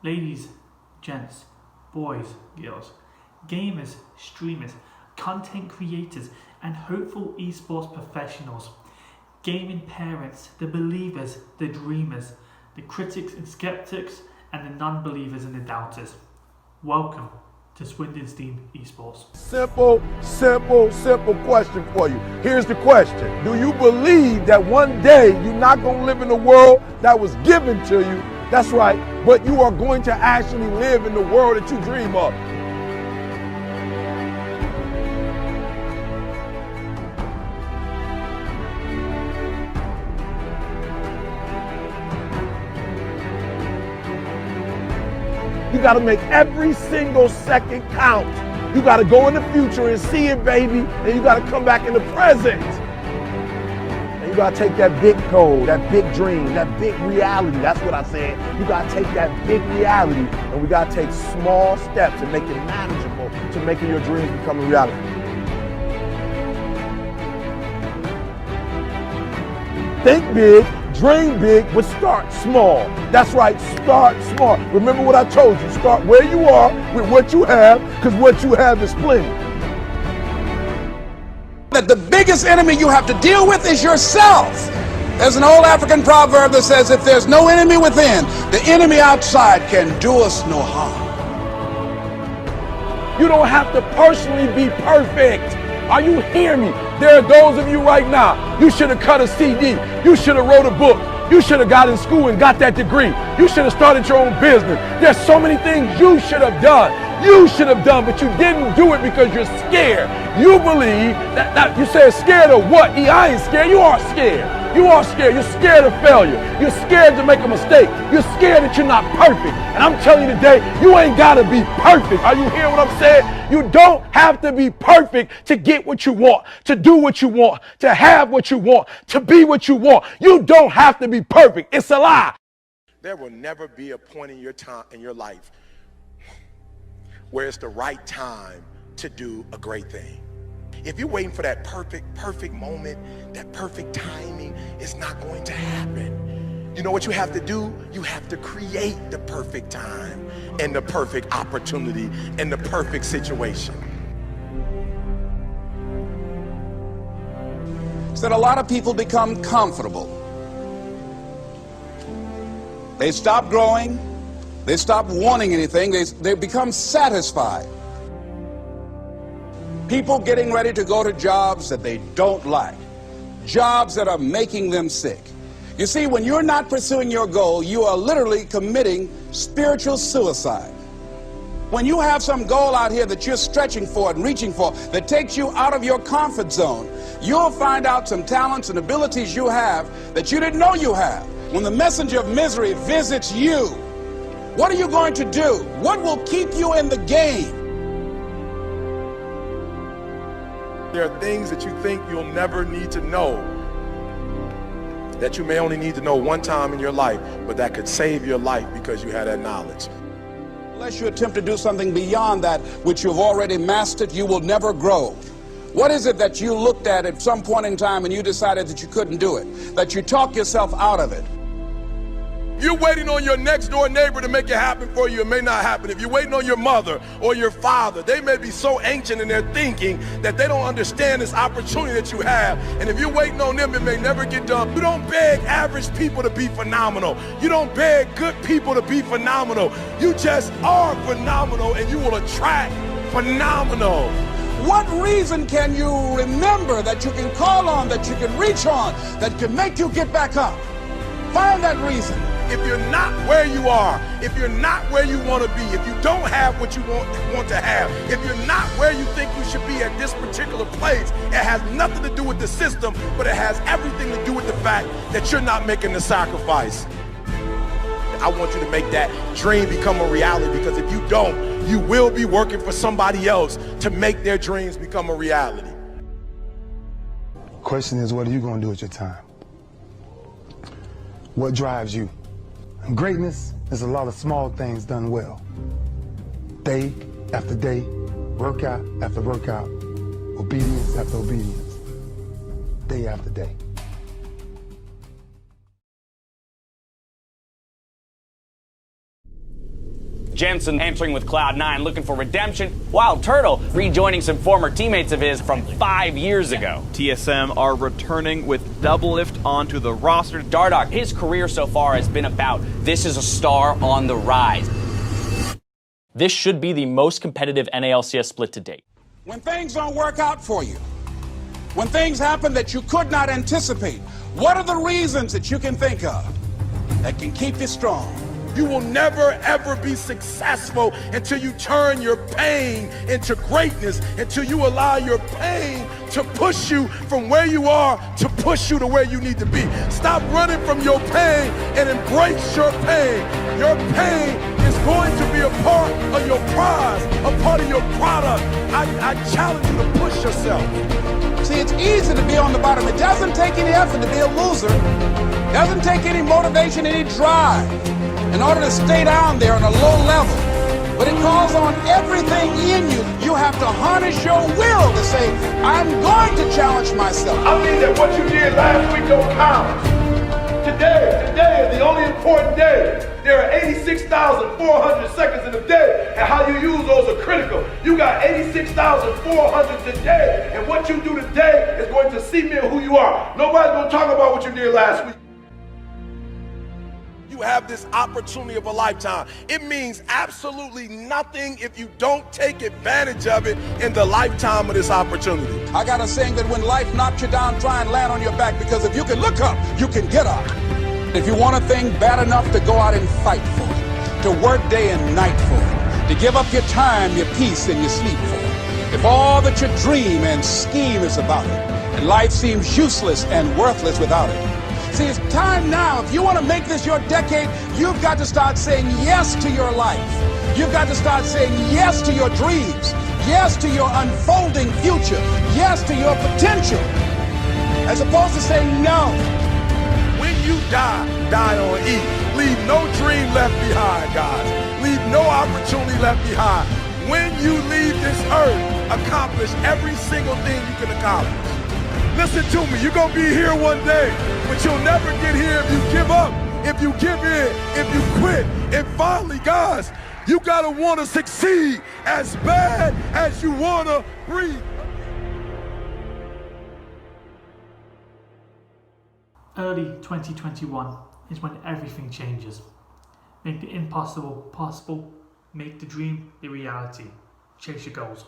Ladies, gents, boys, girls, gamers, streamers, content creators, and hopeful esports professionals, gaming parents, the believers, the dreamers, the critics and skeptics, and the non-believers and the doubters. Welcome to Swindon Esports. Simple question for you. Here's the question. Do you believe that one day you're not going to live in a world that was given to you? That's right, but you are going to actually live in the world that you dream of. You got to make every single second count. You got to go in the future and see it, baby, and you got to come back in the present. And you got to take that big goal, that big dream, that big reality. That's what I said. You got to take that big reality, and we got to take small steps and make it manageable to making your dreams become a reality. Think big. Dream big, but start small. That's right, start small. Remember what I told you, start where you are with what you have, because what you have is plenty. That the biggest enemy you have to deal with is yourself. There's an old African proverb that says, if there's no enemy within, the enemy outside can do us no harm. You don't have to personally be perfect. Are you hearing me? There are those of you right now, you should have cut a CD. You should have wrote a book. You should have got in school and got that degree. You should have started your own business. There's so many things you should have done. You should have done, but you didn't do it because you're scared. You believe that you said scared of what? I ain't scared. You are scared. You are scared. You're scared of failure. You're scared to make a mistake. You're scared that you're not perfect. And I'm telling you today, you ain't got to be perfect. Are you hearing what I'm saying? You don't have to be perfect to get what you want, to do what you want, to have what you want, to be what you want. You don't have to be perfect. It's a lie. There will never be a point in your time in your life where it's the right time to do a great thing. If you're waiting for that perfect moment, that perfect timing, it's not going to happen. You know what you have to do? You have to create the perfect time and the perfect opportunity and the perfect situation. So that a lot of people become comfortable. They stop growing. They stop wanting anything. They become satisfied. People getting ready to go to jobs that they don't like, jobs that are making them sick. You see, when you're not pursuing your goal, you are literally committing spiritual suicide. When you have some goal out here that you're stretching for and reaching for that takes you out of your comfort zone, you'll find out some talents and abilities you have that you didn't know you have. When the messenger of misery visits you, what are you going to do? What will keep you in the game? There are things that you think you'll never need to know, that you may only need to know one time in your life, but that could save your life because you had that knowledge. Unless you attempt to do something beyond that which you've already mastered, you will never grow. What is it that you looked at some point in time and you decided that you couldn't do it, that you talked yourself out of it? You're waiting on your next door neighbor to make it happen for you, it may not happen. If you're waiting on your mother or your father, they may be so ancient in their thinking that they don't understand this opportunity that you have. And if you're waiting on them, it may never get done. You don't beg average people to be phenomenal. You don't beg good people to be phenomenal. You just are phenomenal, and you will attract phenomenal. What reason can you remember that you can call on, that you can reach on, that can make you get back up? Find that reason. If you're not where you are, if you're not where you want to be, if you don't have what you want to have, if you're not where you think you should be at this particular place, it has nothing to do with the system, but it has everything to do with the fact that you're not making the sacrifice. I want you to make that dream become a reality, because if you don't, you will be working for somebody else to make their dreams become a reality. Question is, what are you going to do with your time? What drives you? And greatness is a lot of small things done well. Day after day, workout after workout, obedience after obedience, day after day. Jensen entering with Cloud9 looking for redemption, Wild Turtle rejoining some former teammates of his from 5 years ago. TSM are returning with Doublelift onto the roster. Dardoch, his career so far has been about this is a star on the rise. This should be the most competitive NALCS split to date. When things don't work out for you, when things happen that you could not anticipate, what are the reasons that you can think of that can keep you strong? You will never, ever be successful until you turn your pain into greatness, until you allow your pain to push you from where you are to push you to where you need to be. Stop running from your pain and embrace your pain. Your pain is going to be a part of your prize, a part of your product. I challenge you to push yourself. See, it's easy to be on the bottom. It doesn't take any effort to be a loser. It doesn't take any motivation, any drive in order to stay down there on a low level. But it calls on everything in you. You have to harness your will to say, I'm going to challenge myself. I mean that what you did last week don't count. Today is the only important day. There are 86,400 seconds in a day, and how you use those are critical. You got 86,400 today, and what you do today is going to cement who you are. Nobody's going to talk about what you did last week. You have this opportunity of a lifetime. It means absolutely nothing if you don't take advantage of it in the lifetime of this opportunity. I got a saying that when life knocks you down, try and land on your back, because if you can look up, you can get up. If you want a thing bad enough to go out and fight for it, to work day and night for it, to give up your time, your peace, and your sleep for it, if all that you dream and scheme is about it, and life seems useless and worthless without it. See, it's time now. If you want to make this your decade, you've got to start saying yes to your life. You've got to start saying yes to your dreams, yes to your unfolding future, yes to your potential, as opposed to saying no. When you die on E. Leave no dream left behind, guys. Leave no opportunity left behind. When you leave this earth, accomplish every single thing you can accomplish. Listen to me, you're going to be here one day, but you'll never get here if you give up, if you give in, if you quit. And finally, guys, you got to want to succeed as bad as you want to breathe. Early 2021 is when everything changes. Make the impossible possible. Make the dream the reality. Chase your goals.